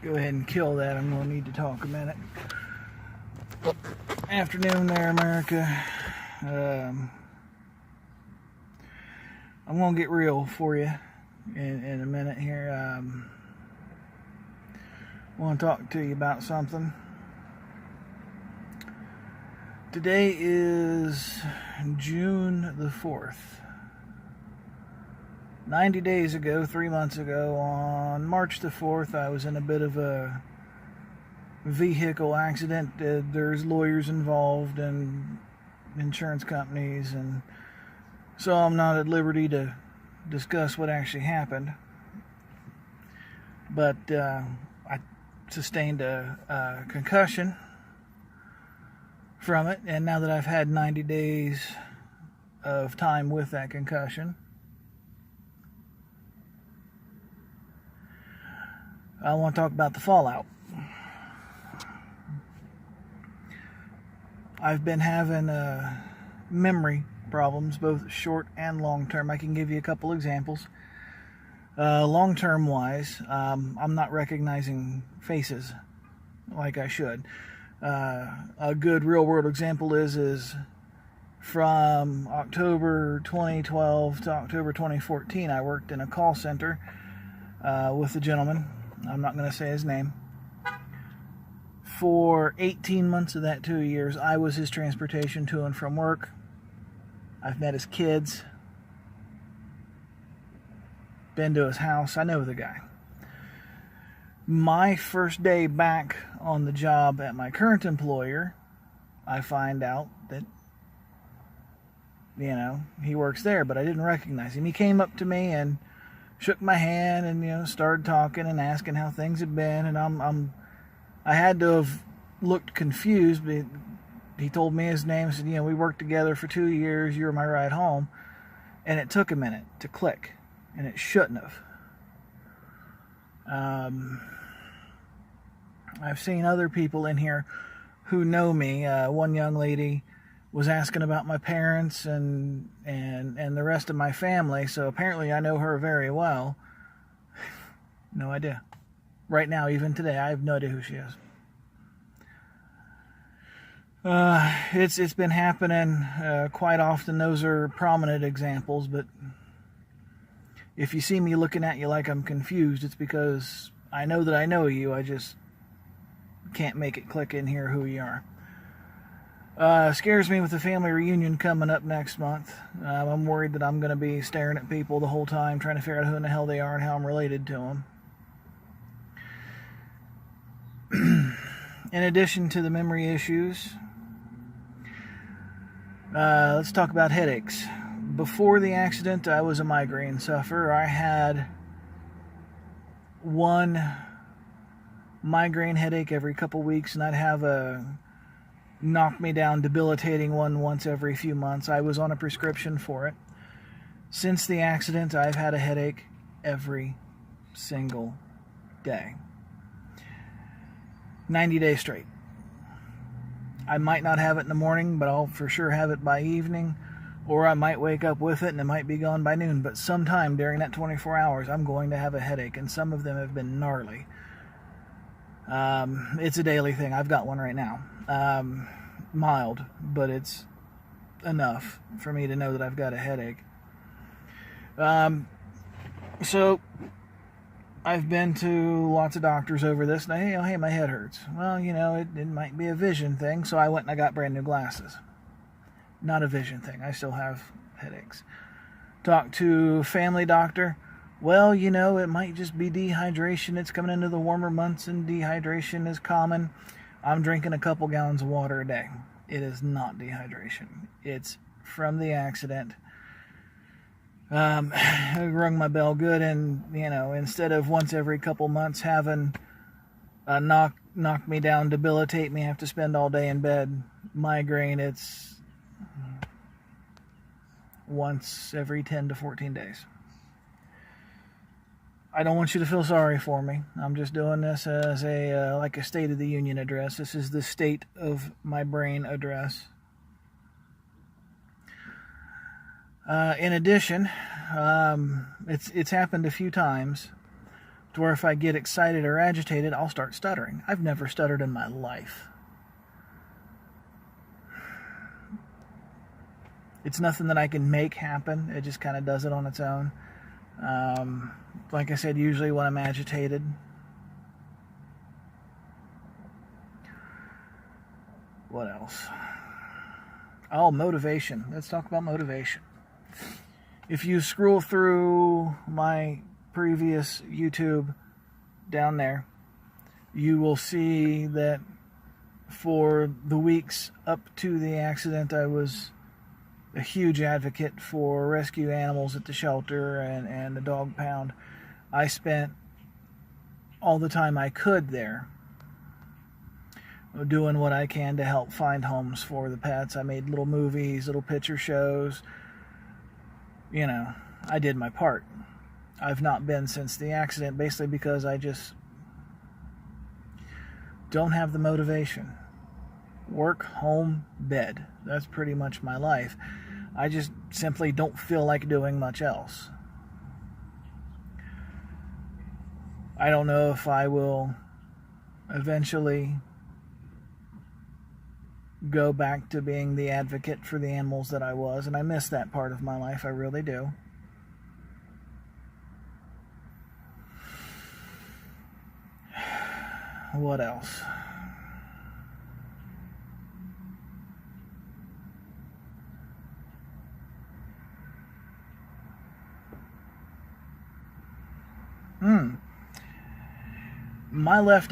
Go ahead and kill that. I'm going to need to talk a minute. Afternoon there, America. I'm going to get real for you in a minute here. I want to talk to you about something. Today is June the 4th. 90 days ago, 3 months ago, on March the 4th, I was in a bit of a vehicle accident. There's lawyers involved and insurance companies, and so I'm not at liberty to discuss what actually happened. But I sustained a concussion from it, and now that I've had 90 days of time with that concussion, I want to talk about the fallout. I've been having memory problems, both short and long term. I can give you a couple examples. Long term wise, I'm not recognizing faces like I should. A good real world example is from October 2012 to October 2014, I worked in a call center with a gentleman. I'm not going to say his name. For 18 months of that 2 years, I was his transportation to and from work. I've met his kids, been to his house. I know the guy. My first day back on the job at my current employer, I find out that, he works there, but I didn't recognize him. He came up to me and shook my hand and, started talking and asking how things had been. And I had to have looked confused, but he told me his name. He said, we worked together for 2 years. You were my ride home. And it took a minute to click, and it shouldn't have. I've seen other people in here who know me. One young lady was asking about my parents and the rest of my family, so apparently I know her very well. No idea. Right now, even today, I have no idea who she is. It's been happening quite often. Those are prominent examples, but if you see me looking at you like I'm confused, it's because I know that I know you. I just can't make it click in here who you are. Scares me with the family reunion coming up next month. I'm worried that I'm going to be staring at people the whole time, trying to figure out who in the hell they are and how I'm related to them. In addition to the memory issues, let's talk about headaches. Before the accident, I was a migraine sufferer. I had one migraine headache every couple weeks, and I'd have a knock me down, debilitating one once every few months. I was on a prescription for it. Since the accident, I've had a headache every single day. 90 days straight. I might not have it in the morning, but I'll for sure have it by evening, or I might wake up with it and it might be gone by noon, but sometime during that 24 hours, I'm going to have a headache, and some of them have been gnarly. It's a daily thing. I've got one right now. Mild, but it's enough for me to know that I've got a headache. So I've been to lots of doctors over this, and hey, my head hurts. Well, it might be a vision thing, so I went and I got brand new glasses. Not a vision thing. I still have headaches. Talked to a family doctor. Well, it might just be dehydration. It's coming into the warmer months, and dehydration is common. I'm drinking a couple gallons of water a day. It is not dehydration. It's from the accident. I rung my bell good, and instead of once every couple months having a knock me down, debilitate me, have to spend all day in bed, migraine, it's once every 10 to 14 days. I don't want you to feel sorry for me. I'm just doing this as a State of the Union address. This is the state of my brain address. In addition, it's happened a few times to where if I get excited or agitated, I'll start stuttering. I've never stuttered in my life. It's nothing that I can make happen. It just kind of does it on its own. Like I said, usually when I'm agitated. What else? Oh, motivation. Let's talk about motivation. If you scroll through my previous YouTube down there, you will see that for the weeks up to the accident, I was a huge advocate for rescue animals at the shelter and the dog pound. I spent all the time I could there doing what I can to help find homes for the pets. I made little movies, little picture shows. You know, I did my part. I've not been since the accident, basically because I just don't have the motivation. Work, home, bed. That's pretty much my life. I just simply don't feel like doing much else. I don't know if I will eventually go back to being the advocate for the animals that I was, and I miss that part of my life. I really do. What else? My left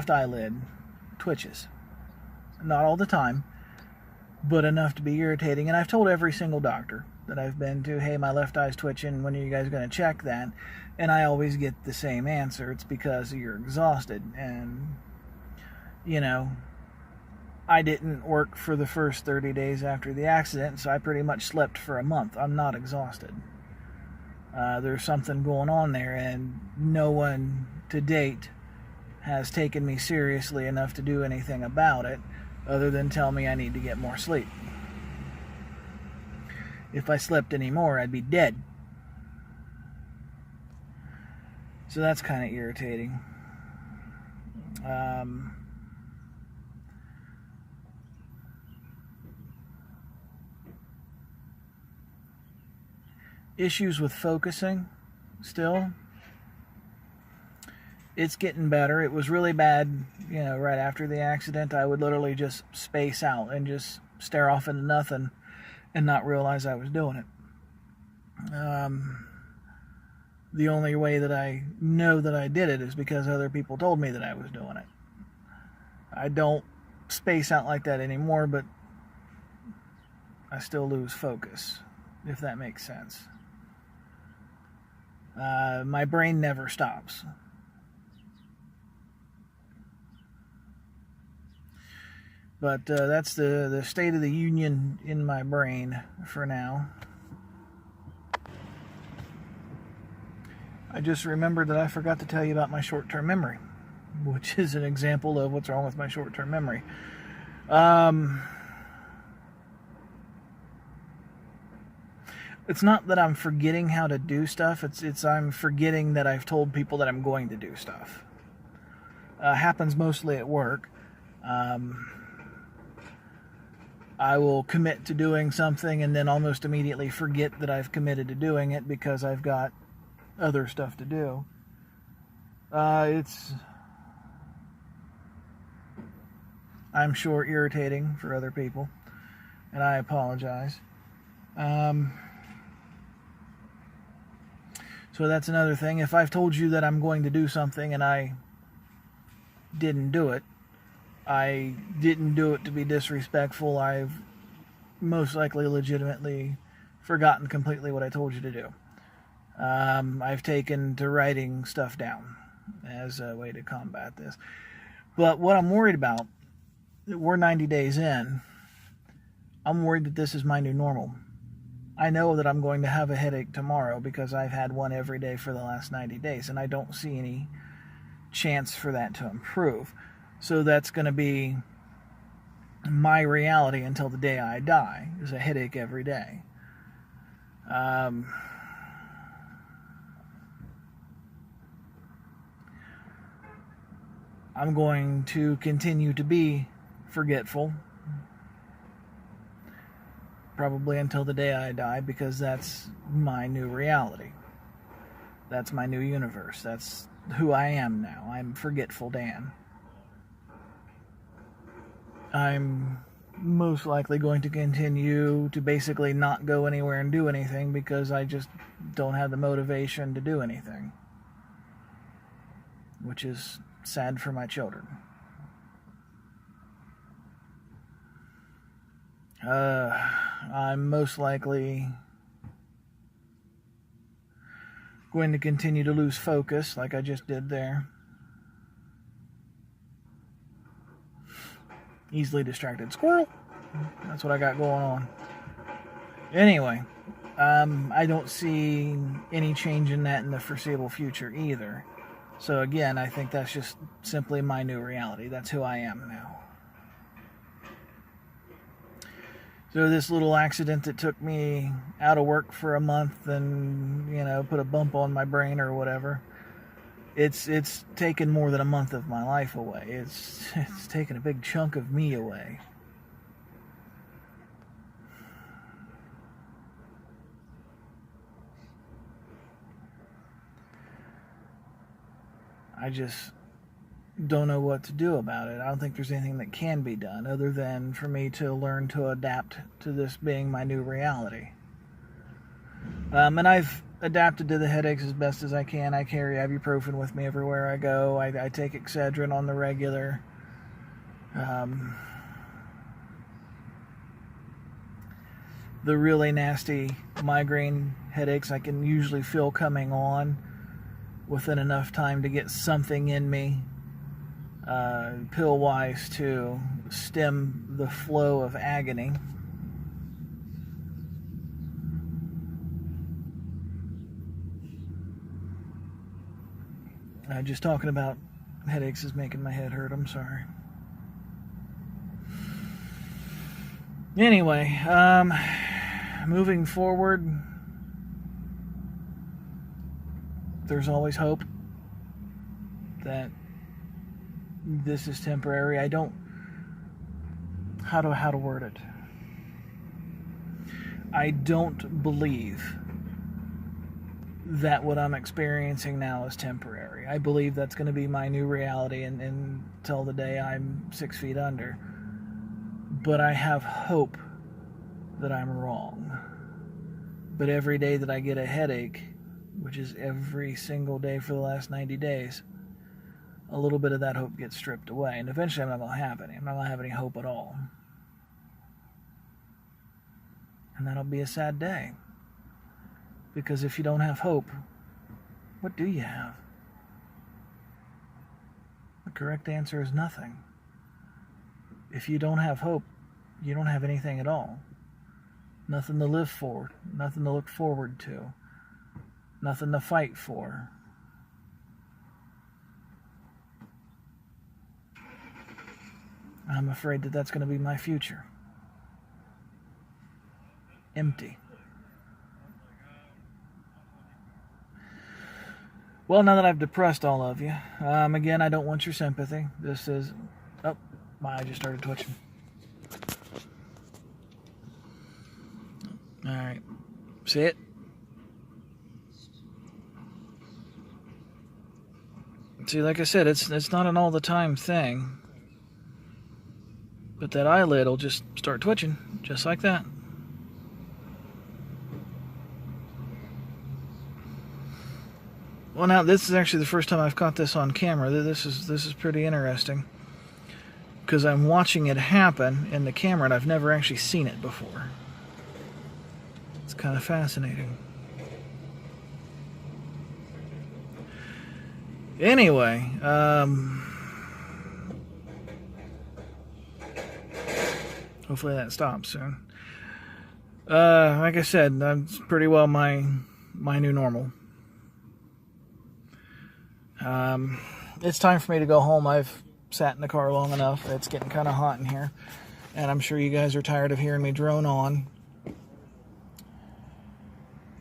eyelid twitches. Not all the time, but enough to be irritating. And I've told every single doctor that I've been to, hey, my left eye's twitching, when are you guys going to check that? And I always get the same answer. It's because you're exhausted. And, you know, I didn't work for the first 30 days after the accident, so I pretty much slept for a month. I'm not exhausted. There's something going on there, and no one to date has taken me seriously enough to do anything about it, other than tell me I need to get more sleep. If I slept any more, I'd be dead. So that's kind of irritating. Issues with focusing still. It's getting better. It was really bad, you know, right after the accident. I would literally just space out and just stare off into nothing and not realize I was doing it. The only way that I know that I did it is because other people told me that I was doing it. I don't space out like that anymore, but I still lose focus, if that makes sense. My brain never stops. But that's the state of the union in my brain for now. I just remembered that I forgot to tell you about my short-term memory, which is an example of what's wrong with my short-term memory. It's not that I'm forgetting how to do stuff. It's I'm forgetting that I've told people that I'm going to do stuff. Happens mostly at work. I will commit to doing something and then almost immediately forget that I've committed to doing it because I've got other stuff to do. It's, I'm sure, irritating for other people, and I apologize. So that's another thing. If I've told you that I'm going to do something and I didn't do it, I didn't do it to be disrespectful. I've most likely legitimately forgotten completely what I told you to do. I've taken to writing stuff down as a way to combat this. But what I'm worried about, we're 90 days in, I'm worried that this is my new normal. I know that I'm going to have a headache tomorrow because I've had one every day for the last 90 days, and I don't see any chance for that to improve. So that's going to be my reality until the day I die, is a headache every day. I'm going to continue to be forgetful, probably until the day I die, because that's my new reality. That's my new universe. That's who I am now. I'm Forgetful Dan. I'm most likely going to continue to basically not go anywhere and do anything because I just don't have the motivation to do anything, which is sad for my children. I'm most likely going to continue to lose focus like I just did there. Easily distracted squirrel. That's what I got going on. Anyway, I don't see any change in that in the foreseeable future either. So again, I think that's just simply my new reality. That's who I am now. So this little accident that took me out of work for a month and, put a bump on my brain or whatever, it's taken more than a month of my life away. It's taken a big chunk of me away. I just don't know what to do about it. I don't think there's anything that can be done other than for me to learn to adapt to this being my new reality. And I've adapted to the headaches as best as I can. I carry ibuprofen with me everywhere I go. I take Excedrin on the regular. The really nasty migraine headaches I can usually feel coming on within enough time to get something in me, pill-wise, to stem the flow of agony. Just talking about headaches is making my head hurt. I'm sorry. Anyway, moving forward, there's always hope that this is temporary. I don't... How to word it? I don't believe that what I'm experiencing now is temporary. I believe that's going to be my new reality until the day I'm 6 feet under. But I have hope that I'm wrong. But every day that I get a headache, which is every single day for the last 90 days, a little bit of that hope gets stripped away. And eventually I'm not going to have any. I'm not going to have any hope at all. And that'll be a sad day. Because if you don't have hope, what do you have? The correct answer is nothing. If you don't have hope, you don't have anything at all. Nothing to live for, nothing to look forward to, nothing to fight for. I'm afraid that that's going to be my future. Empty. Well, now that I've depressed all of you, again, I don't want your sympathy. This is... Oh, my eye just started twitching. Alright. See it? See, like I said, it's not an all-the-time thing. But that eyelid will just start twitching, just like that. Well, now this is actually the first time I've caught this on camera. This is pretty interesting because I'm watching it happen in the camera and I've never actually seen it before. It's kind of fascinating. Anyway, hopefully that stops soon. Like I said, that's pretty well my new normal. It's time for me to go home. I've sat in the car long enough. It's getting kind of hot in here. And I'm sure you guys are tired of hearing me drone on.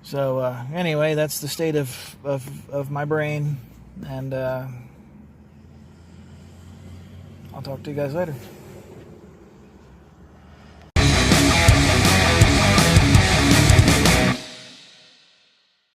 So, anyway, that's the state of my brain. And, I'll talk to you guys later.